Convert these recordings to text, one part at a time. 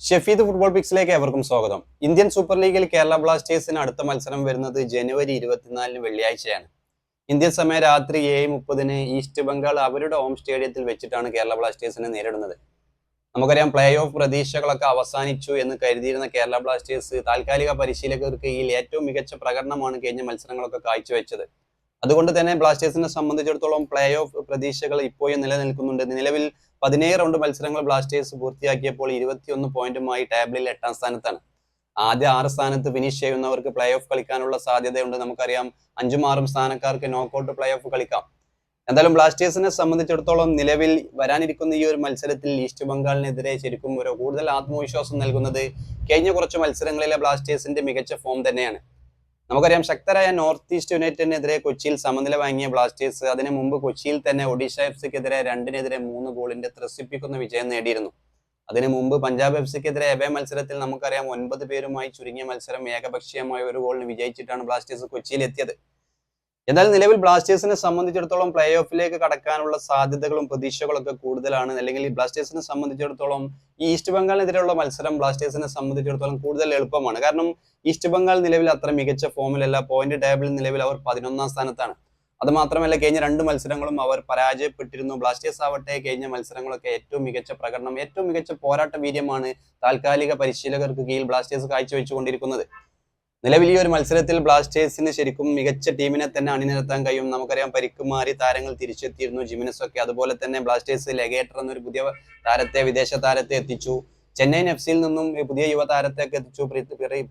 Shefeed football പിക്സിലേക്ക് ഏവർക്കും സ്വാഗതം. Indian super ലീഗിൽ കേരള ബ്ലാസ്റ്റേഴ്സിന് അടുത്ത മത്സരം വരുന്നത് ജനുവരി 24 വെള്ളിയാഴ്ചയാണ്. ഇന്ത്യൻ സമയം രാത്രി 7:30 ഈസ്റ്റ് ബംഗാൾ അവരുടെ ഹോം സ്റ്റേഡിയത്തിൽ വെച്ചിട്ടാണ് കേരള ബ്ലാസ്റ്റേഴ്സിനെ നേരിടുന്നത്. നമുക്കറിയാം, പ്ലേ ഓഫ് പ്രതീക്ഷകളൊക്കെ അവസാനിച്ചു എന്ന് കരുതിയിരുന്ന കേരള ബ്ലാസ്റ്റേഴ്സ് താൽക്കാലിക പരിശീലകർക്ക് കീഴിൽ ഏറ്റവും മികച്ച പ്രകടനമാണ് കഴിഞ്ഞ മത്സരങ്ങളൊക്കെ കാഴ്ചവെച്ചത്. അതുകൊണ്ട് തന്നെ ബ്ലാസ്റ്റേഴ്സിനെ സംബന്ധിച്ചിടത്തോളം പ്ലേ ഓഫ് പ്രതീക്ഷകൾ ഇപ്പോഴും നിലനിൽക്കുന്നുണ്ട്. നിലവിൽ 17 റൗണ്ട് മത്സരങ്ങൾ ബ്ലാസ്റ്റേഴ്സ് പൂർത്തിയാക്കിയപ്പോൾ 21 പോയിന്റുമായി ടേബിളിൽ 8ാം സ്ഥാനത്താണ്. ആദ്യ 6 സ്ഥാനത്ത് ഫിനിഷ് ചെയ്യുന്നവർക്ക് പ്ലേ ഓഫ് കളിക്കാനുള്ള സാധ്യതയുണ്ട്. നമുക്കറിയാം, 5ഉം 6ഉം സ്ഥാനക്കാർക്ക് നോക്കൌട്ട് പ്ലേ ഓഫ് കളിക്കാം. എന്തായാലും ബ്ലാസ്റ്റേഴ്സിനെ സംബന്ധിച്ചിടത്തോളം നിലവിൽ വരാനിരിക്കുന്ന ഈ ഒരു മത്സരത്തിൽ ഈസ്റ്റ് ബംഗാളിനെതിരെ ശരിക്കും ഒരു കൂടുതൽ ആത്മവിശ്വാസം നൽകുന്നത് കഴിഞ്ഞ കുറച്ച് മത്സരങ്ങളിലെ ബ്ലാസ്റ്റേഴ്സിന്റെ മികച്ച ഫോം തന്നെയാണ്. നമുക്കറിയാം, ശക്തരായ നോർത്ത് ഈസ്റ്റ് യുണൈറ്റഡിനെതിരെ കൊച്ചിയിൽ സമനില വാങ്ങിയ ബ്ലാസ്റ്റേഴ്സ് അതിനു മുമ്പ് കൊച്ചിയിൽ തന്നെ ഒഡീഷ എഫ്സിക്കെതിരെ 2-3 ഗോളിന്റെ ത്രസിപ്പിക്കുന്ന വിജയം നേടിയിരുന്നു. അതിനു മുമ്പ് പഞ്ചാബ് എഫ്സിക്കെതിരെ എവേ മത്സരത്തിൽ നമുക്കറിയാം 9 പേരുമായി ചുരുങ്ങിയ മത്സരം ഏകപക്ഷീയമായ 1 ഗോളിന് വിജയിച്ചിട്ടാണ് ബ്ലാസ്റ്റേഴ്സ് കൊച്ചിയിൽ എത്തിയത്. എന്നാൽ നിലവിൽ ബ്ലാസ്റ്റേഴ്സിനെ സംബന്ധിച്ചിടത്തോളം പ്ലേ ഓഫിലേക്ക് കടക്കാനുള്ള സാധ്യതകളും പ്രതീക്ഷകളൊക്കെ കൂടുതലാണ്. അല്ലെങ്കിൽ ബ്ലാസ്റ്റേഴ്സിനെ സംബന്ധിച്ചിടത്തോളം ഈ ഈസ്റ്റ് ബംഗാളിനെതിരെയുള്ള മത്സരം ബ്ലാസ്റ്റേഴ്സിനെ സംബന്ധിച്ചിടത്തോളം കൂടുതൽ എളുപ്പമാണ്. കാരണം ഈസ്റ്റ് ബംഗാൾ നിലവിൽ അത്ര മികച്ച ഫോമിലല്ല. പോയിന്റ് ടേബിളിൽ നിലവിൽ അവർ 11ാം സ്ഥാനത്താണ്. അത് മാത്രമല്ല, കഴിഞ്ഞ 2 മത്സരങ്ങളും അവർ പരാജയപ്പെട്ടിരുന്നു. ബ്ലാസ്റ്റേഴ്സ് ആവട്ടെ കഴിഞ്ഞ മത്സരങ്ങളൊക്കെ ഏറ്റവും മികച്ച പ്രകടനം, ഏറ്റവും മികച്ച പോരാട്ട വീര്യമാണ് താൽക്കാലിക പരിശീലകർക്ക് കീഴിൽ ബ്ലാസ്റ്റേഴ്സ് കാഴ്ചവെച്ചുകൊണ്ടിരിക്കുന്നത്. നിലവിൽ ഈ ഒരു മത്സരത്തിൽ ബ്ലാസ്റ്റേഴ്സിന് ശരിക്കും മികച്ച ടീമിനെ തന്നെ അണിനിരത്താൻ കഴിയും. നമുക്കറിയാം, പരിക്ക് മാറി താരങ്ങൾ തിരിച്ചെത്തിയിരുന്നു, ജിമിനസ് ഒക്കെ. അതുപോലെ തന്നെ ബ്ലാസ്റ്റേഴ്സ് ലെഗേറ്റർ എന്നൊരു പുതിയ താരത്തെ, വിദേശ താരത്തെ എത്തിച്ചു. ചെന്നൈയിൻ എഫ്സിയിൽ നിന്നും പുതിയ യുവ താരത്തെയൊക്കെ എത്തിച്ചു.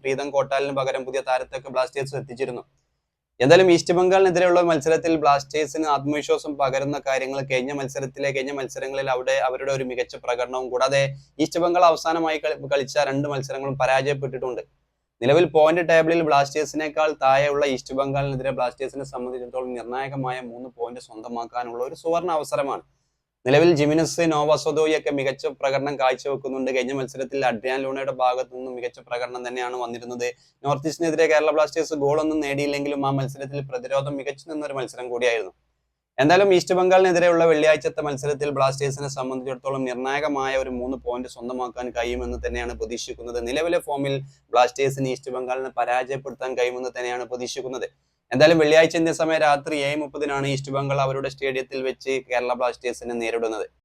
പ്രീതം കോട്ടാലിന് പകരം പുതിയ താരത്തെയൊക്കെ ബ്ലാസ്റ്റേഴ്സ് എത്തിച്ചിരുന്നു. എന്തായാലും ഈസ്റ്റ് ബംഗാളിനെതിരെയുള്ള മത്സരത്തിൽ ബ്ലാസ്റ്റേഴ്സിന് ആത്മവിശ്വാസം പകരുന്ന കാര്യങ്ങൾ കഴിഞ്ഞ മത്സരങ്ങളിൽ അവരുടെ ഒരു മികച്ച പ്രകടനവും, കൂടാതെ ഈസ്റ്റ് ബംഗാൾ അവസാനമായി കളിച്ച 2 മത്സരങ്ങളും പരാജയപ്പെട്ടിട്ടുണ്ട്. നിലവിൽ പോയിന്റ് ടേബിളിൽ ബ്ലാസ്റ്റേഴ്സിനേക്കാൾ താഴെയുള്ള ഈസ്റ്റ് ബംഗാളിനെതിരെ ബ്ലാസ്റ്റേഴ്സിനെ സംബന്ധിച്ചിടത്തോളം നിർണായകമായ 3 പോയിന്റ് സ്വന്തമാക്കാനുള്ള ഒരു സുവർണ അവസരമാണ്. നിലവിൽ ജിമിനസ്, നോവാസോദോയി ഒക്കെ മികച്ച പ്രകടനം കാഴ്ചവെക്കുന്നുണ്ട്. കഴിഞ്ഞ മത്സരത്തിൽ അഡ്രിയാൻ ലൂണയുടെ ഭാഗത്തു നിന്നും മികച്ച പ്രകടനം തന്നെയാണ് വന്നിരുന്നത്. നോർത്ത് ഈസ്റ്റിനെതിരെ കേരള ബ്ലാസ്റ്റേഴ്സ് ഗോളൊന്നും നേടിയില്ലെങ്കിലും ആ മത്സരത്തിൽ പ്രതിരോധം മികച്ചു നിന്നൊരു മത്സരം കൂടിയായിരുന്നു. എന്തായാലും ഈസ്റ്റ് ബംഗാളിനെതിരെയുള്ള വെള്ളിയാഴ്ചത്തെ മത്സരത്തിൽ ബ്ലാസ്റ്റേഴ്സിനെ സംബന്ധിച്ചിടത്തോളം നിർണായകമായ ഒരു 3 പോയിന്റ് സ്വന്തമാക്കാൻ കഴിയുമെന്ന് തന്നെയാണ് പ്രതീക്ഷിക്കുന്നത്. നിലവിലെ ഫോമിൽ ബ്ലാസ്റ്റേഴ്സിന് ഈസ്റ്റ് ബംഗാളിനെ പരാജയപ്പെടുത്താൻ കഴിയുമെന്ന് തന്നെയാണ് പ്രതീക്ഷിക്കുന്നത്. എന്തായാലും വെള്ളിയാഴ്ച ഇന്ത്യൻ സമയം രാത്രി 7:30 ഈസ്റ്റ് ബംഗാൾ അവരുടെ സ്റ്റേഡിയത്തിൽ വെച്ച് കേരള ബ്ലാസ്റ്റേഴ്സിനെ നേരിടുന്നത്.